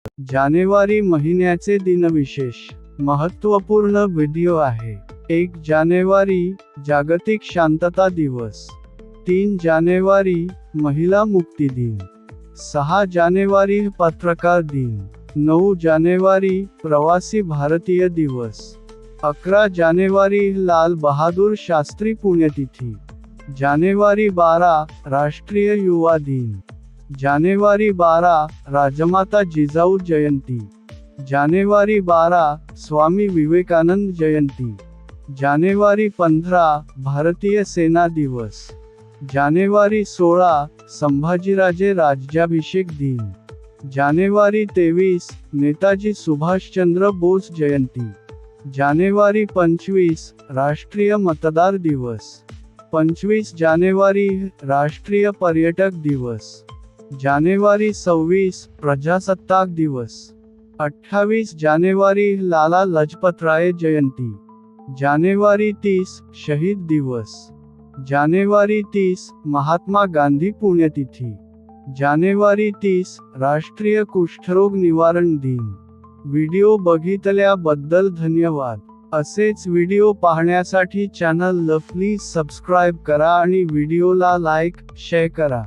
जानेवारी महिन्याचे दिनविशेष महत्त्वपूर्ण व्हिडिओ आहे. 1 जानेवारी जागतिक शांतता दिवस, 3 जानेवारी महिला मुक्ती दिन, 6 जानेवारी पत्रकार दिन, 9 जानेवारी प्रवासी भारतीय दिवस, 11 जानेवारी लाल बहादूर शास्त्री पुण्यतिथी, जानेवारी 12 राष्ट्रीय युवा दिन, जानेवारी 12 राजमाता जिजाऊ जयंती, जानेवारी 12 स्वामी विवेकानंद जयंती, जानेवारी 15 भारतीय सेना दिवस, जानेवारी 16 संभाजीराजे राज्याभिषेक दिन, जानेवारी 23 नेताजी सुभाषचंद्र बोस जयंती, जानेवारी 25 राष्ट्रीय मतदार दिवस, 25 जानेवारी राष्ट्रीय पर्यटक दिवस, जानेवारी 26 प्रजासत्ताक दिवस, 28 जानेवारी लाला लजपतराय जयंती, जानेवारी 30 शहीद दिवस, जानेवारी 30 महात्मा गांधी पुण्यतिथी, जानेवारी 30 राष्ट्रीय कुष्ठरोग निवारण दिन. व्हिडिओ बघितल्याबद्दल धन्यवाद. असेच व्हिडिओ पाहण्यासाठी चॅनलला प्लीज सबस्क्राईब करा आणि व्हिडिओला लाईक, शेअर करा.